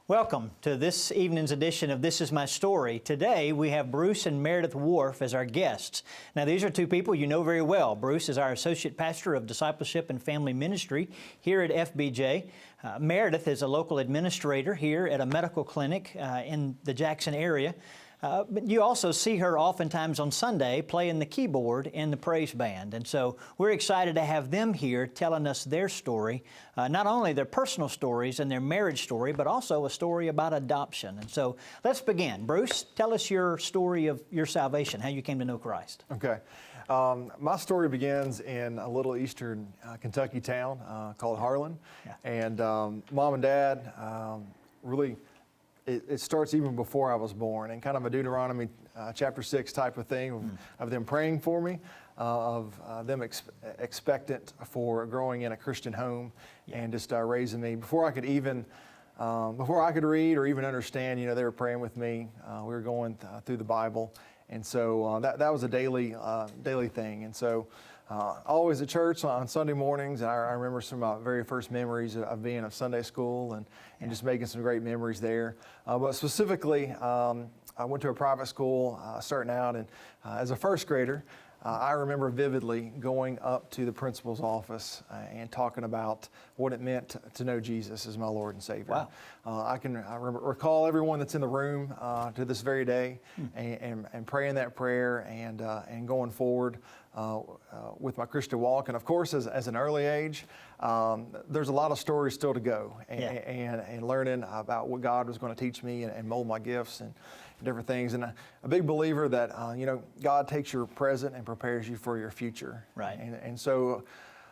Welcome to this evening's edition of This Is My Story. Today we have Bruce and Meredith Warf as our guests. Now these are two people you know very well. Bruce is our Associate Pastor of Discipleship and Family Ministry here at FBJ. Meredith is a local administrator here at a medical clinic in the Jackson area. But you also see her oftentimes on Sunday playing the keyboard in the praise band. And so we're excited to have them here telling us their story, not only their personal stories and their marriage story, but also a story about adoption. And so let's begin. Bruce, tell us your story of your salvation, how you came to know Christ. Okay. My story begins in a little eastern Kentucky town called Harlan. Yeah. And Mom and Dad really... It starts even before I was born, and kind of a Deuteronomy chapter 6 type of thing of them praying for me, of them expectant for growing in a Christian home, and just raising me. Before I could read or even understand, they were praying with me. We were going through the Bible, and so that was a daily thing. And so always at church on Sunday mornings. I remember some of my very first memories of being at Sunday school and just making some great memories there. But specifically, I went to a private school starting out, and as a first grader, I remember vividly going up to the principal's office and talking about what it meant to know Jesus as my Lord and Savior. Wow. I recall everyone that's in the room to this very day and praying that prayer and going forward with my Christian walk. And of course, as an early age, there's a lot of stories still to go and learning about what God was going to teach me and mold my gifts and different things. And a big believer that, God takes your present and prepares you for your future. Right. And so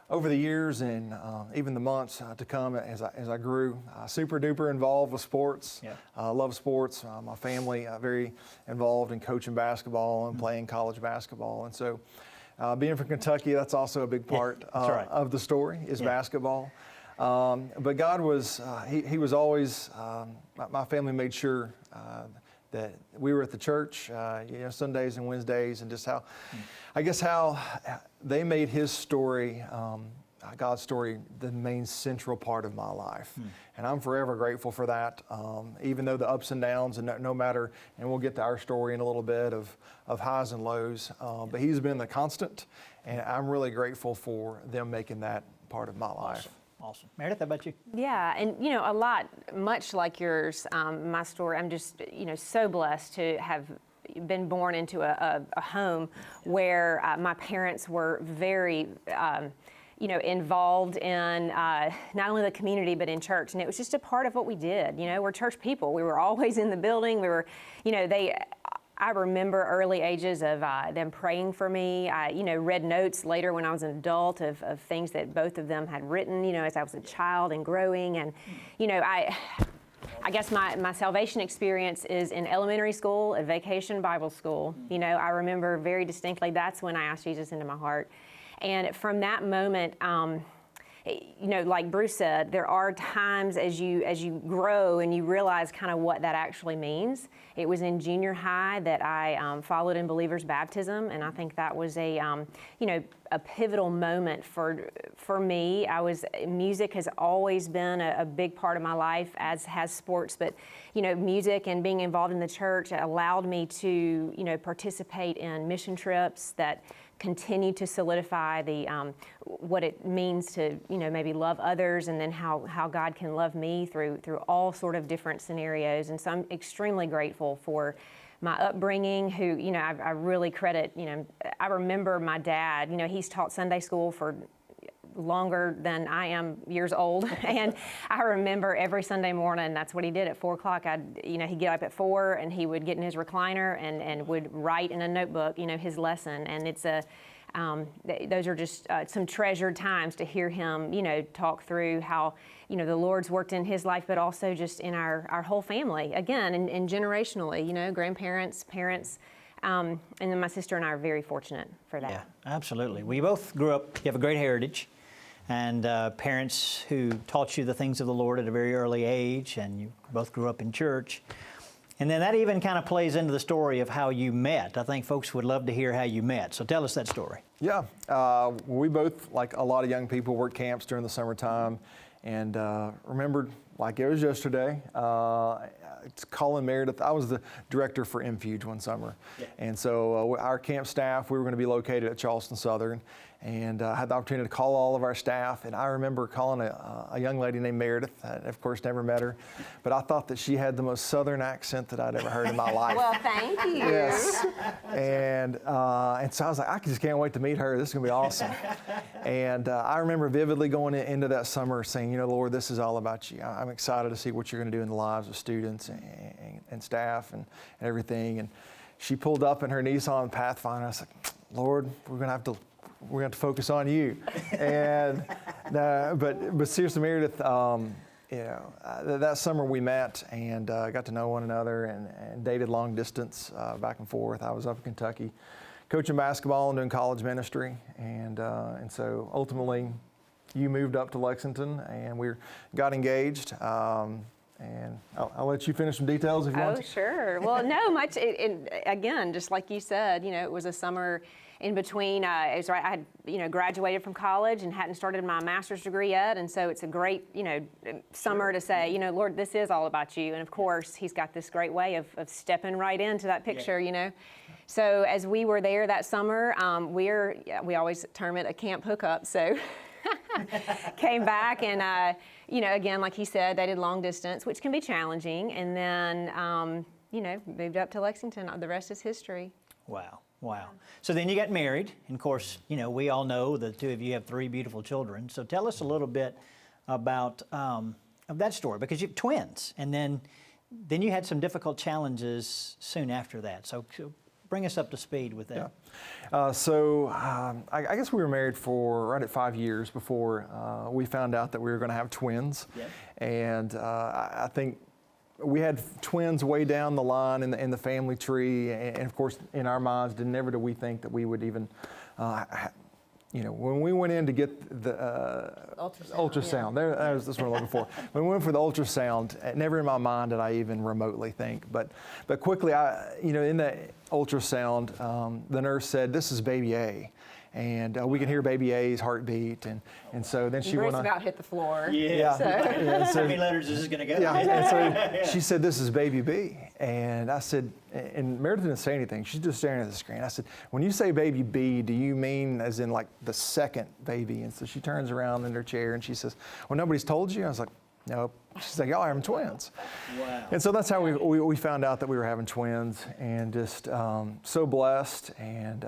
over the years and even the months to come as I grew, super duper involved with sports. Yeah. Love sports. My family very involved in coaching basketball and playing college basketball. And so being from Kentucky, that's also a big part of the story is basketball. But God was, he was always, my family made sure that we were at the church, Sundays and Wednesdays, and just how they made his story, God's story, the main central part of my life. And I'm forever grateful for that, even though the ups and downs, and no matter, and we'll get to our story in a little bit of highs and lows, but he's been the constant, and I'm really grateful for them making that part of my life. Awesome. Meredith, how about you? Yeah, and a lot, much like yours, my story, I'm just, so blessed to have been born into a home where my parents were very, involved in not only the community, but in church. And it was just a part of what we did. We're church people. We were always in the building. We were, I remember early ages of them praying for me. I, read notes later when I was an adult of things that both of them had written, as I was a child and growing. And, I guess my salvation experience is in elementary school, at Vacation Bible School. I remember very distinctly that's when I asked Jesus into my heart. And from that moment, like Bruce said, there are times as you grow and you realize kind of what that actually means. It was in junior high that I followed in believer's baptism, and I think that was a pivotal moment for me. Music has always been a big part of my life, as has sports, but music and being involved in the church allowed me to participate in mission trips that continue to solidify the what it means to maybe love others, and then how God can love me through all sort of different scenarios. And so I'm extremely grateful for my upbringing, who I really credit. I remember my dad. He's taught Sunday school for longer than I am years old, and I remember every Sunday morning that's what he did at 4 o'clock. He'd get up at 4 and he would get in his recliner and would write in a notebook his lesson. And it's those are just some treasured times to hear him talk through how the Lord's worked in his life, but also just in our whole family, again, and generationally, grandparents, parents. And then my sister and I are very fortunate for that. Yeah, absolutely. We both grew up, you have a great heritage. and parents who taught you the things of the Lord at a very early age, and you both grew up in church. And then that even kind of plays into the story of how you met. I think folks would love to hear how you met. So tell us that story. Yeah, we both, like a lot of young people, worked camps during the summertime, and remembered like it was yesterday. It's Colin Meredith. I was the director for Infuge one summer, and so our camp staff, we were going to be located at Charleston Southern, and I had the opportunity to call all of our staff. And I remember calling a young lady named Meredith. I, of course, never met her, but I thought that she had the most Southern accent that I'd ever heard in my life. Well, thank you. Yes, and so I was like, I just can't wait to meet her. This is going to be awesome. And I remember vividly going into that summer saying, Lord, this is all about you. I'm excited to see what you're going to do in the lives of students and staff and everything. And she pulled up in her Nissan Pathfinder. I said, Lord, we're going to have to focus on you. And but seriously, Meredith, that summer we met and got to know one another and dated long distance back and forth. I was up in Kentucky coaching basketball and doing college ministry, and so ultimately you moved up to Lexington and we got engaged. And I'll let you finish some details if you want to. Oh, sure. Well, no, much. Again, just like you said, it was a summer in between. It was right. I had, graduated from college and hadn't started my master's degree yet, and so it's a great, summer to say, Lord, this is all about you. And of course, He's got this great way of stepping right into that picture, So as we were there that summer, we always term it a camp hookup. So. Came back and, again, like he said, they did long distance, which can be challenging. And then, moved up to Lexington. The rest is history. Wow. So then you got married. And of course, we all know the two of you have 3 beautiful children. So tell us a little bit about of that story, because you have twins. And then you had some difficult challenges soon after that. So bring us up to speed with that. Yeah. I guess we were married for right at 5 years before we found out that we were going to have twins. Yep. And I think we had twins way down the line in the family tree. And of course, in our minds, never did we think that we would even, when we went in to get the ultrasound, that's what I'm looking for. When we went for the ultrasound, never in my mind did I even remotely think. But quickly, in the ultrasound, the nurse said, "This is baby A." And we can hear baby A's heartbeat, and so then she Bruce went on. about hit the floor. Yeah. So. How many letters is this going to go? Yeah. And so she said, "This is baby B," and I said, and Meredith didn't say anything. She's just staring at the screen. I said, "When you say baby B, do you mean as in like the second baby?" And so she turns around in her chair and she says, "Well, nobody's told you?" I was like, "Nope." She's like, "Y'all are having twins." Wow. And so that's how we found out that we were having twins, and just so blessed, and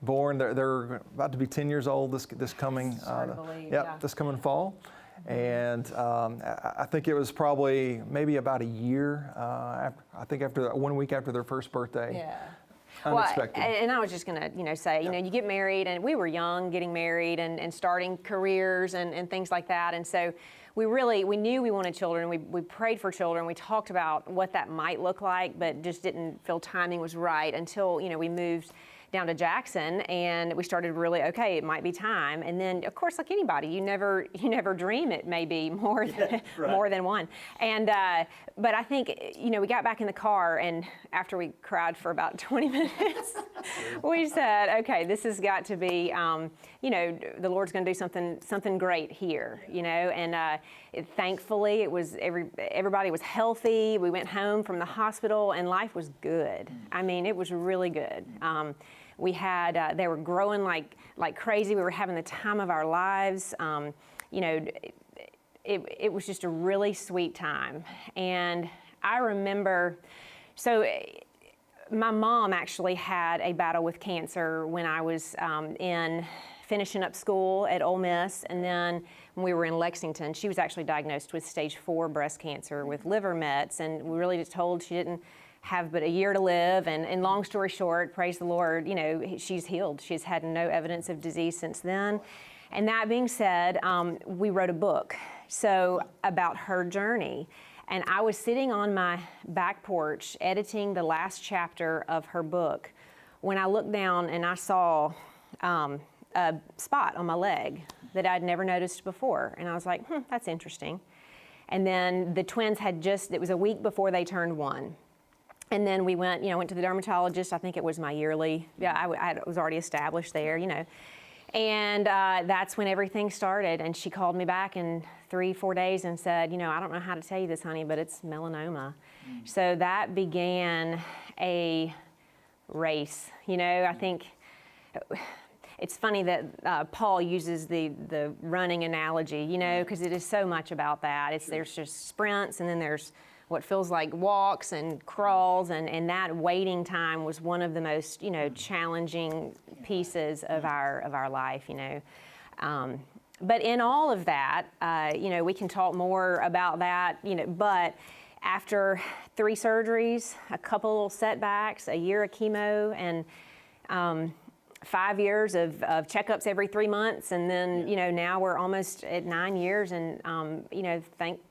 born. They're about to be 10 years old this coming. This coming fall. And I think it was probably maybe about a year after 1 week after their first birthday. Yeah. Unexpected. Well, and I was just going to, say, you get married, and we were young, getting married and starting careers and things like that. And so we knew we wanted children. We prayed for children. We talked about what that might look like, but just didn't feel timing was right until, we moved down to Jackson, and we started really, okay, it might be time. And then, of course, like anybody, you never dream it may be more than more than one. And but I think we got back in the car, and after we cried for about 20 minutes, we said, okay, this has got to be, the Lord's going to do something great here, And thankfully, it was everybody was healthy. We went home from the hospital, and life was good. I mean, it was really good. We had, they were growing like crazy. We were having the time of our lives. It was just a really sweet time. And I remember, so my mom actually had a battle with cancer when I was finishing up school at Ole Miss. And then when we were in Lexington, she was actually diagnosed with stage 4 breast cancer with liver mets. And we really just told she didn't have but a year to live, and long story short, praise the Lord, she's healed. She's had no evidence of disease since then. And that being said, we wrote a book about her journey. And I was sitting on my back porch editing the last chapter of her book when I looked down and I saw a spot on my leg that I'd never noticed before. And I was like, that's interesting. And then the twins it was a week before they turned 1. And then we went to the dermatologist. I think it was my yearly. Yeah, I was already established there, And that's when everything started. And she called me back in 3-4 days and said, I don't know how to tell you this, honey, but it's melanoma. So that began a race. I think it's funny that Paul uses the running analogy, because it is so much about that. There's just sprints, and then there's what feels like walks and crawls, and that waiting time was one of the most, challenging pieces of our life, But in all of that, we can talk more about that, but after 3 surgeries, a couple setbacks, a year of chemo, and 5 years of checkups every 3 months, and then now we're almost at 9 years, and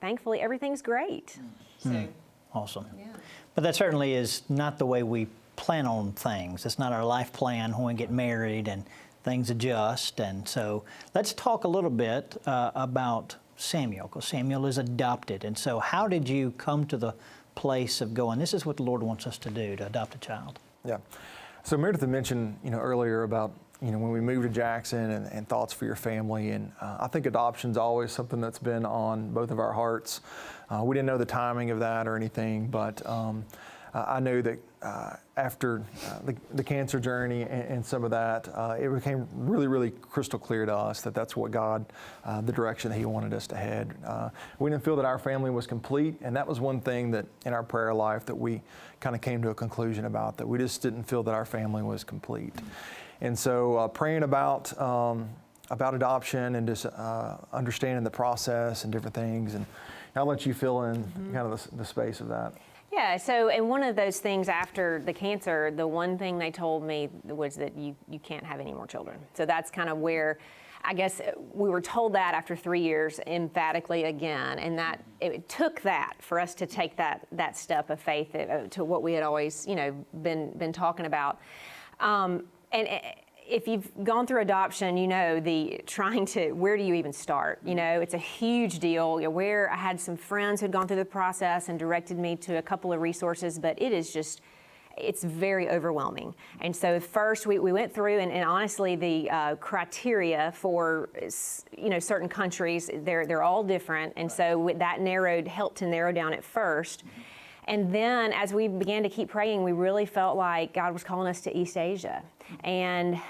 thankfully everything's great. So, Awesome. yeah. But that certainly is not the way we plan on things. It's not our life plan when we get married and things adjust. And so let's talk a little bit about Samuel, because Samuel is adopted. And so how did you come to the place of going, this is what the Lord wants us to do, to adopt a child? Yeah. So Meredith had mentioned, earlier about, when we moved to Jackson and thoughts for your family. And I think adoption's always something that's been on both of our hearts. We didn't know the timing of that or anything, but I knew that after the cancer journey and some of that, it became really, really crystal clear to us that that's what God, the direction that He wanted us to head. We didn't feel that our family was complete, and that was one thing that in our prayer life that we kind of came to a conclusion about, that we just didn't feel that our family was complete. And so praying about adoption and just understanding the process and different things, and I'll let you fill in kind of the space of that. Yeah, so, and one of those things after the cancer, the one thing they told me was that you can't have any more children. So that's kind of where, I guess, we were told that after 3 years emphatically again, and that it took that for us to take that step of faith to what we had always, been talking about. And if you've gone through adoption, where do you even start? It's a huge deal. I had some friends who'd gone through the process and directed me to a couple of resources, but it's very overwhelming. And so first we went through, and honestly, the criteria for, certain countries, they're all different. And so that helped to narrow down at first. And then as we began to keep praying, we really felt like God was calling us to East Asia. And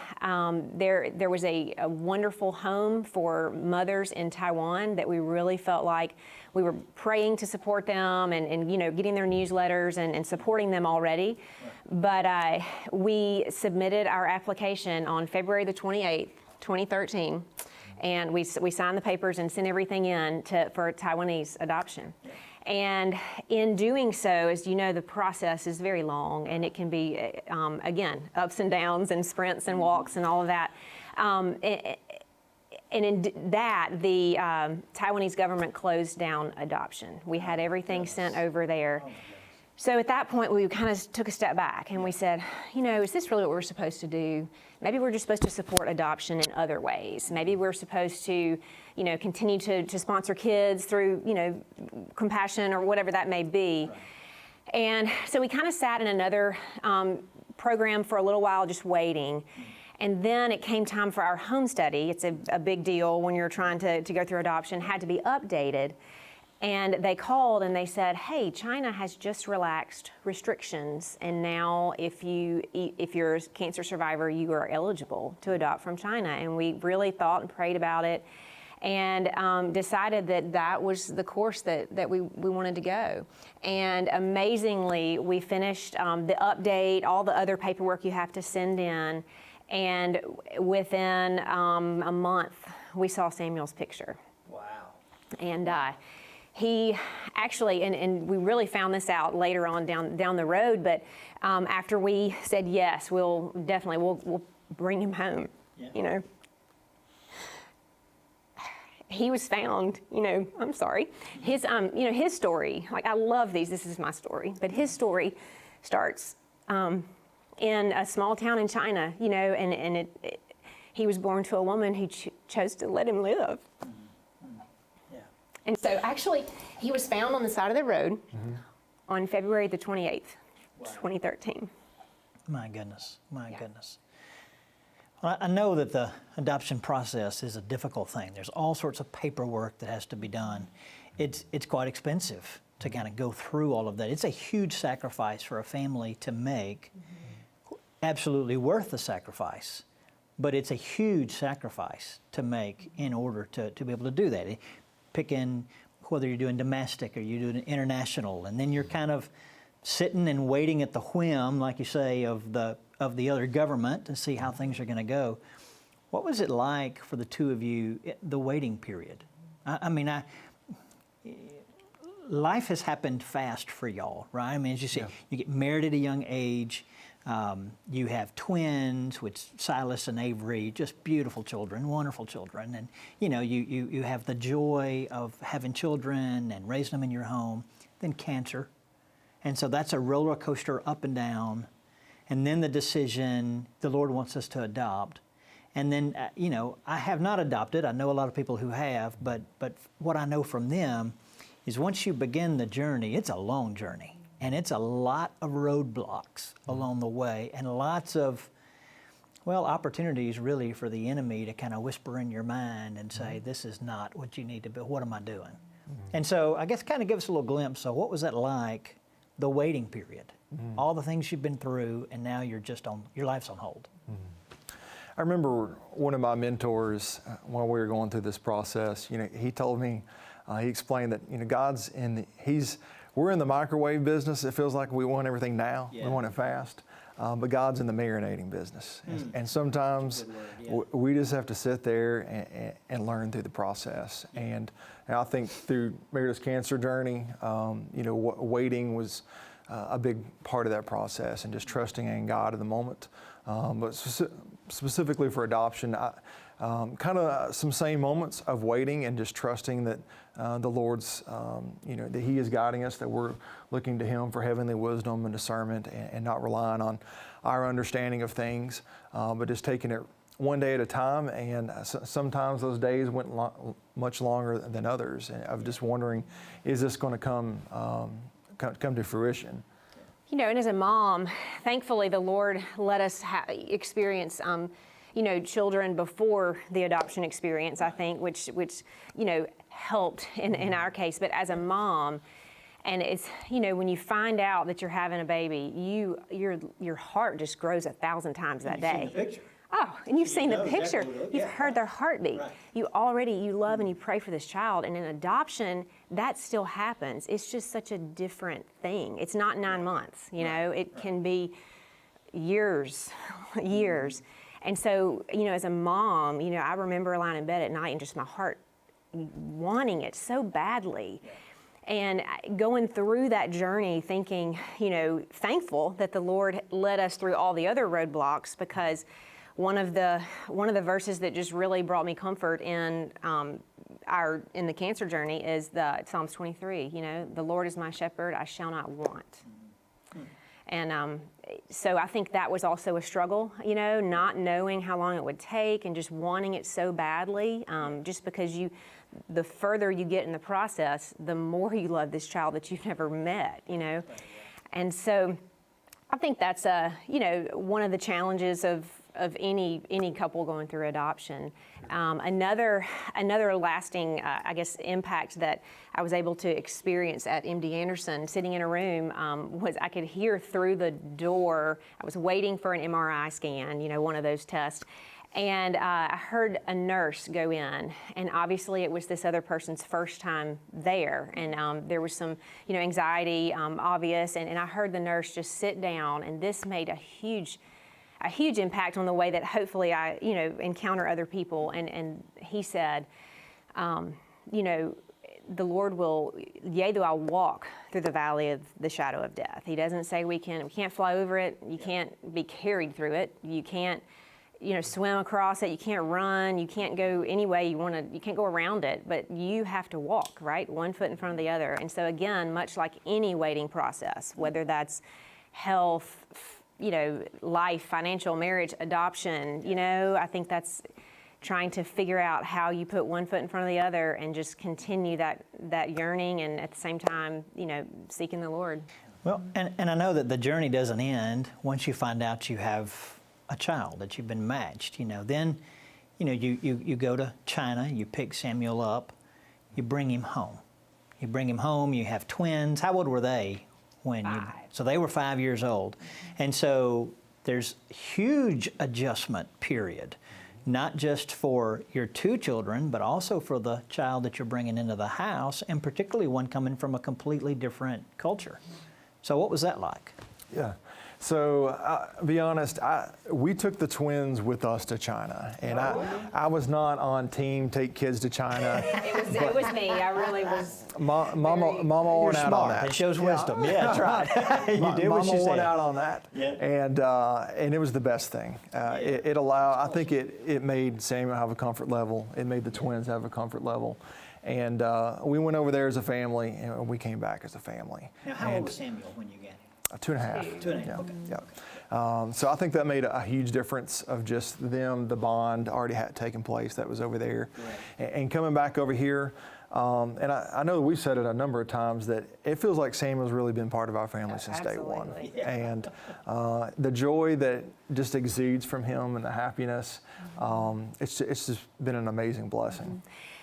there was a wonderful home for mothers in Taiwan that we really felt like we were praying to support them and getting their newsletters and supporting them already. But we submitted our application on February the 28th, 2013. And we signed the papers and sent everything in for Taiwanese adoption. And in doing so, as you know, the process is very long, and it can be, again, ups and downs and sprints and walks and all of that. And in that, the Taiwanese government closed down adoption. We had everything sent over there. So at that point, we kind of took a step back and we said, is this really what we're supposed to do? Maybe we're just supposed to support adoption in other ways. Maybe we're supposed to, continue to sponsor kids through, compassion or whatever that may be. Right. And so we kind of sat in another program for a little while, just waiting. And then it came time for our home study. It's a big deal when you're trying to go through adoption, had to be updated. And they called and they said, hey, China has just relaxed restrictions, and now if you're a cancer survivor, you are eligible to adopt from China. And we really thought and prayed about it and decided that was the course that we wanted to go. And amazingly, we finished the update, all the other paperwork you have to send in, and within a month, we saw Samuel's picture. Wow. And he actually, and we really found this out later on down the road, but after we said yes, we'll bring him home, Yeah. He was found, I'm sorry. His his story, like, I love these, this is my story, but his story starts in a small town in China, and he was born to a woman who chose to let him live. Yeah. And so actually, he was found on the side of the road on February the 28th, 2013. My goodness, my goodness. Well, I know that the adoption process is a difficult thing. There's all sorts of paperwork that has to be done. It's quite expensive to kind of go through all of that. It's a huge sacrifice for a family to make. Absolutely worth the sacrifice, but it's a huge sacrifice to make in order to be able to do that. Picking whether you're doing domestic or you're doing international, and then you're kind of sitting and waiting at the whim, like you say, of the other government to see how things are going to go. What was it like for the two of you, the waiting period? I mean, life has happened fast for y'all, right? I mean, as you see, you get married at a young age. You have twins with Silas and Avery, just beautiful children, wonderful children. And, you have the joy of having children and raising them in your home, then cancer. And so that's a roller coaster up and down. And then the decision, the Lord wants us to adopt. And then, I have not adopted. I know a lot of people who have, but what I know from them is once you begin the journey, it's a long journey. And it's a lot of roadblocks along the way and lots of, opportunities really for the enemy to kind of whisper in your mind and say, this is not what you need to be. What am I doing? And so I guess kind of give us a little glimpse. So what was that like, the waiting period? All the things you've been through, and now you're just your life's on hold. I remember one of my mentors, while we were going through this process, he told me, he explained that, we're in the microwave business. It feels like we want everything now. We want it fast. But God's in the marinating business. And sometimes we just have to sit there and learn through the process. And I think through Meredith's cancer journey, waiting was a big part of that process, and just trusting in God in the moment. But specifically for adoption, kind of some same moments of waiting and just trusting that the Lord's, that He is guiding us, that we're looking to Him for heavenly wisdom and discernment, and not relying on our understanding of things, but just taking it one day at a time. And sometimes those days went much longer than others. And I'm just wondering, is this going to come to fruition? And as a mom, thankfully the Lord let us experience children before the adoption experience, I think, which helped in our case. But as a mom, and it's, when you find out that you're having a baby, your heart just grows 1,000 times that day. Seen the picture. Oh, and you've seen the picture. Exactly. You've heard their heartbeat. Right. You love and you pray for this child. And in adoption, that still happens. It's just such a different thing. It's not 9 months, It can be years. And so, as a mom, I remember lying in bed at night and just my heart wanting it so badly. And going through that journey thinking, thankful that the Lord led us through all the other roadblocks, because one of the verses that just really brought me comfort in the cancer journey is the Psalms 23. The Lord is my shepherd; I shall not want. And so I think that was also a struggle, not knowing how long it would take and just wanting it so badly, just because the further you get in the process, the more you love this child that you've never met, And so I think that's one of the challenges of any couple going through adoption. Another lasting, impact that I was able to experience at MD Anderson, sitting in a room, was I could hear through the door. I was waiting for an MRI scan, one of those tests, and I heard a nurse go in, and obviously it was this other person's first time there, and there was some, anxiety, obvious, and I heard the nurse just sit down, and this made a huge impact on the way that hopefully I, encounter other people. And he said, the Lord will, yea, though I walk through the valley of the shadow of death. He doesn't say we can't fly over it. You can't be carried through it. You can't, swim across it. You can't run. You can't go any way you want to. You can't go around it. But you have to walk, right? One foot in front of the other. And so again, much like any waiting process, whether that's health, life, financial, marriage, adoption. I think that's trying to figure out how you put one foot in front of the other and just continue that yearning, and at the same time, seeking the Lord. Well, and I know that the journey doesn't end once you find out you have a child, that you've been matched. Then, you go to China, you pick Samuel up, you bring him home. You have twins. How old were they when you? So they were 5 years old, and so there's huge adjustment period. Not just for your two children, but also for the child that you're bringing into the house, and particularly one coming from a completely different culture. So what was that like? Yeah. So, be honest, we took the twins with us to China, and I was not on team take kids to China. It was me. I really was. Mama You're went out smart. on that. It shows wisdom. Yeah, that's right. You did what she Mama said. went out on that, and it was the best thing. It allowed. I think it made Samuel have a comfort level. It made the twins have a comfort level, and we went over there as a family, and we came back as a family. Now, how old was Samuel when you got him? 2.5. 2.5. Yeah. Okay. Yeah. So I think that made a huge difference of just them, the bond already had taken place that was over there. Right. And coming back over here, and I know we've said it a number of times that it feels like Samuel's really been part of our family since day one. Yeah. And the joy that just exudes from him and the happiness, it's just been an amazing blessing. Mm-hmm.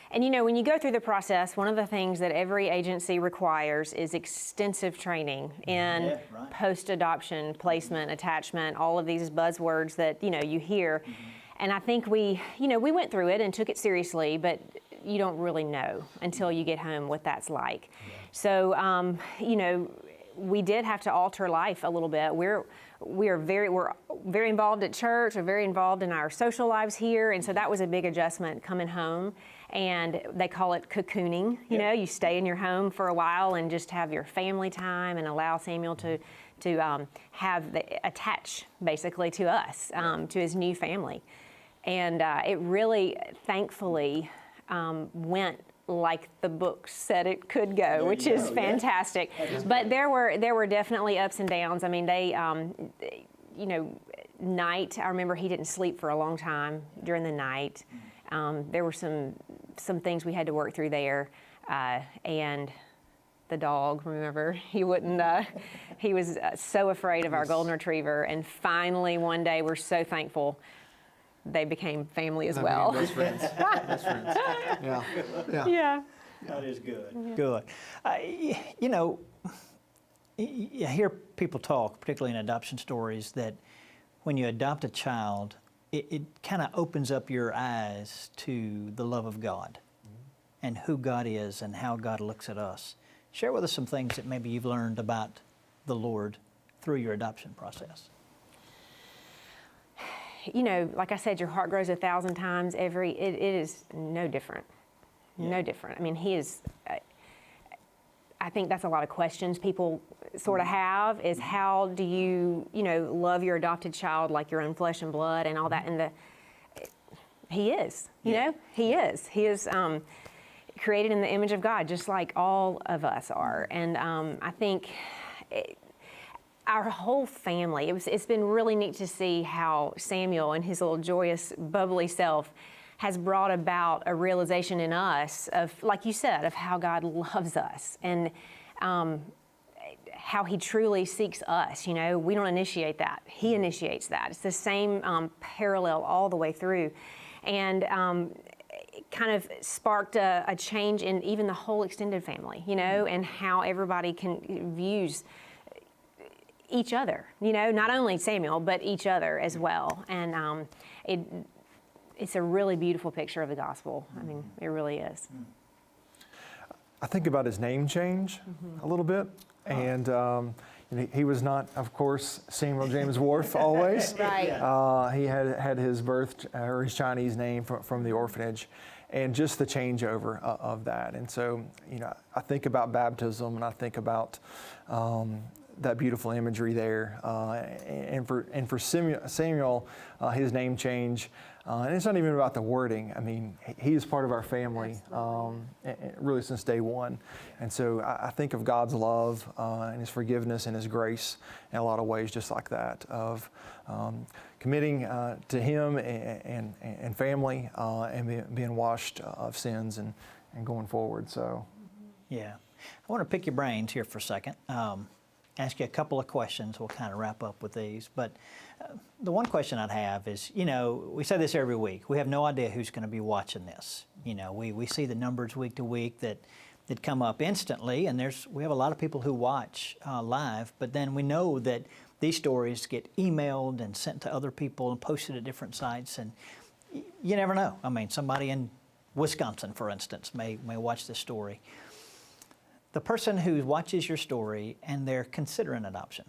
And when you go through the process, one of the things that every agency requires is extensive training in post-adoption, placement, attachment, all of these buzzwords that, you hear. Mm-hmm. And I think we went through it and took it seriously, but you don't really know until you get home what that's like. Yeah. So, we did have to alter life a little bit. We're very involved at church. We're very involved in our social lives here, and so that was a big adjustment coming home. And they call it cocooning. You stay in your home for a while and just have your family time and allow Samuel to attach basically to us, to his new family. And it really, thankfully, went like the book said it could go, which is fantastic. Yeah. But there were definitely ups and downs. I mean, night, I remember he didn't sleep for a long time during the night. There were some things we had to work through there, and the dog, remember, he wouldn't, he was so afraid of our golden retriever, and finally one day we're so thankful they became family as well. Best friends. Best friends. Yeah. That is good. Yeah. Good. You hear people talk, particularly in adoption stories, that when you adopt a child, it kind of opens up your eyes to the love of God and who God is and how God looks at us. Share with us some things that maybe you've learned about the Lord through your adoption process. Like I said, your heart grows 1,000 times it is no different. Yeah. No different. I mean, he is, I think that's a lot of questions people sort of have, is how do you, love your adopted child like your own flesh and blood and all that. And he is, he is. He is created in the image of God, just like all of us are. And I think our whole family, it's been really neat to see how Samuel and his little joyous, bubbly self has brought about a realization in us of, like you said, of how God loves us and how he truly seeks us. We don't initiate that. He initiates that. It's the same parallel all the way through. And it kind of sparked a change in even the whole extended family, and how everybody views each other, not only Samuel, but each other as well. And it's a really beautiful picture of the gospel. I mean, it really is. I think about his name change a little bit. And he was not, of course, Samuel James Warf always. Right. He had his his Chinese name from the orphanage, and just the changeover of that. And so, I think about baptism, and I think about that beautiful imagery there. And for Samuel, his name change, And it's not even about the wording. I mean, he is part of our family really since day one. And so I think of God's love and his forgiveness and his grace in a lot of ways just like that, of committing to him and family and being washed of sins and going forward. So, Yeah. I want to pick your brains here for a second. Ask you a couple of questions. We'll kind of wrap up with these. But the one question I'd have is, we say this every week. We have no idea who's going to be watching this. We see the numbers week to week that come up instantly, and we have a lot of people who watch live, but then we know that these stories get emailed and sent to other people and posted at different sites, and you never know. I mean, somebody in Wisconsin, for instance, may watch this story. The person who watches your story and they're considering adoption,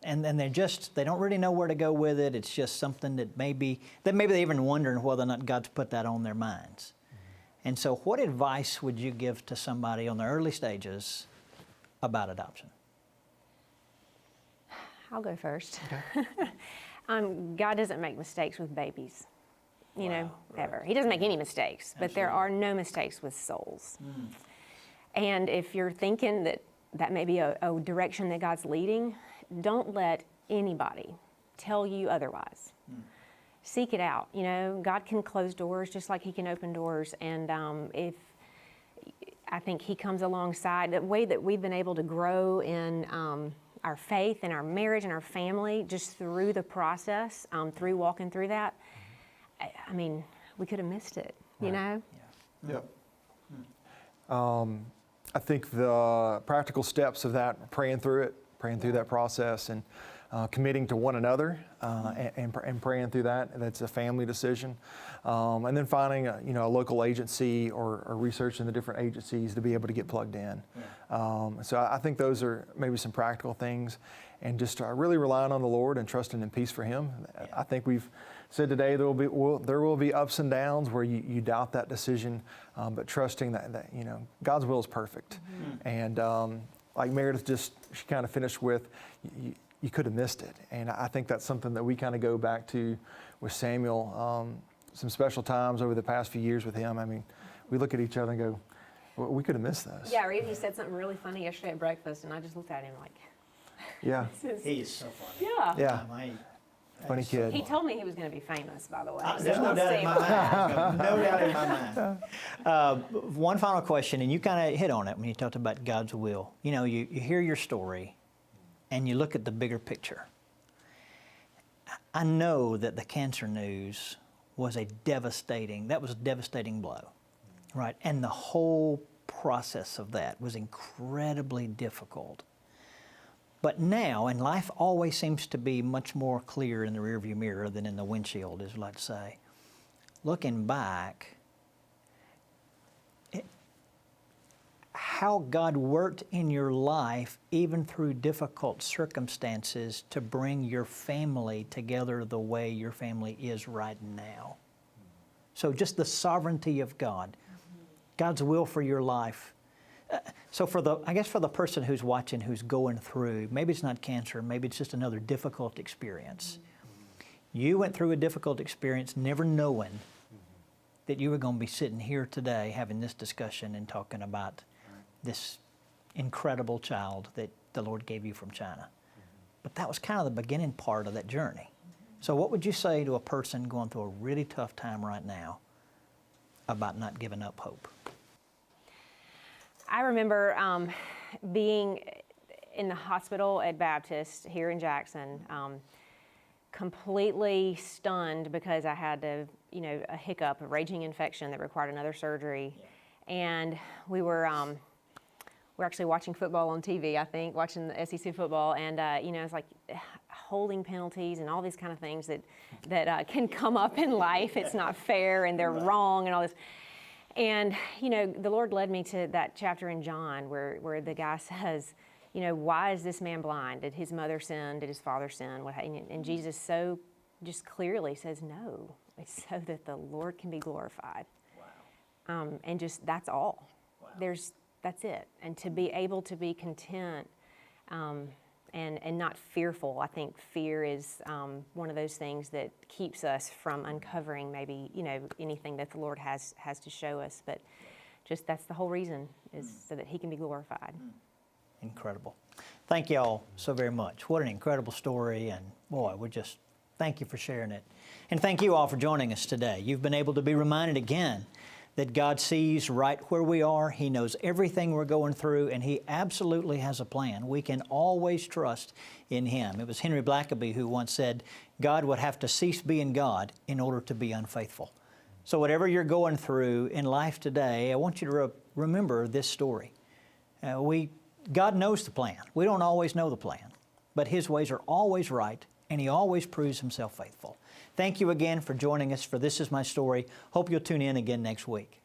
and then they don't really know where to go with it. It's just something that maybe they're even wondering whether or not God's put that on their minds. And so what advice would you give to somebody on the early stages about adoption? I'll go first. Okay. God doesn't make mistakes with babies, ever. He doesn't make any mistakes, but there are no mistakes with souls. And if you're thinking that may be a direction that God's leading, don't let anybody tell you otherwise. Seek it out. God can close doors just like he can open doors. And I think he comes alongside the way that we've been able to grow in our faith and our marriage and our family just through the process, through walking through that. I mean, we could have missed it, Yeah. Yep. I think the practical steps of that, praying through that process, and committing to one another and praying through that. That's a family decision. And then finding a local agency or researching the different agencies to be able to get plugged in. So I think those are maybe some practical things, and just really relying on the Lord and trusting in peace for Him. I think we've said today there will be ups and downs where you doubt that decision, but trusting that God's will is perfect. And like Meredith she kind of finished with, you could have missed it. And I think that's something that we kind of go back to with Samuel. Some special times over the past few years with him. I mean, we look at each other and go, well, we could have missed this. Yeah, or even he said something really funny yesterday at breakfast, and I just looked at him like, yeah. He's so funny. Yeah. Funny kid. He told me he was going to be famous, by the way. There's no doubt in my mind. No doubt in my mind. One final question, and you kind of hit on it when you talked about God's will. You hear your story, and you look at the bigger picture. I know that the cancer news was a devastating blow, right? And the whole process of that was incredibly difficult. But now, and life always seems to be much more clear in the rearview mirror than in the windshield, as we like to say. Looking back, how God worked in your life, even through difficult circumstances, to bring your family together the way your family is right now. So just the sovereignty of God, God's will for your life. So for the person who's watching, who's going through, maybe it's not cancer, maybe it's just another difficult experience. You went through a difficult experience never knowing that you were going to be sitting here today having this discussion and talking about this incredible child that the Lord gave you from China. But that was kind of the beginning part of that journey. So what would you say to a person going through a really tough time right now about not giving up hope? I remember being in the hospital at Baptist here in Jackson, completely stunned because I had a hiccup, a raging infection that required another surgery. Yeah. And we were actually watching football on TV, I think, watching the SEC football, and it's like holding penalties and all these kind of things that can come up in life. It's not fair and they're wrong and all this. And, the Lord led me to that chapter in John where the guy says, why is this man blind? Did his mother sin? Did his father sin? And Jesus so just clearly says, no, it's so that the Lord can be glorified. Wow. And just, that's all. Wow. That's it. And to be able to be content and not fearful. I think fear is one of those things that keeps us from uncovering maybe, anything that the Lord has to show us. But just that's the whole reason, is so that He can be glorified. Incredible. Thank you all so very much. What an incredible story, and boy, thank you for sharing it. And thank you all for joining us today. You've been able to be reminded again that God sees right where we are. He knows everything we're going through, and He absolutely has a plan. We can always trust in Him. It was Henry Blackaby who once said, God would have to cease being God in order to be unfaithful. So whatever you're going through in life today, I want you to remember this story. God knows the plan. We don't always know the plan, but His ways are always right, and He always proves Himself faithful. Thank you again for joining us for This Is My Story. Hope you'll tune in again next week.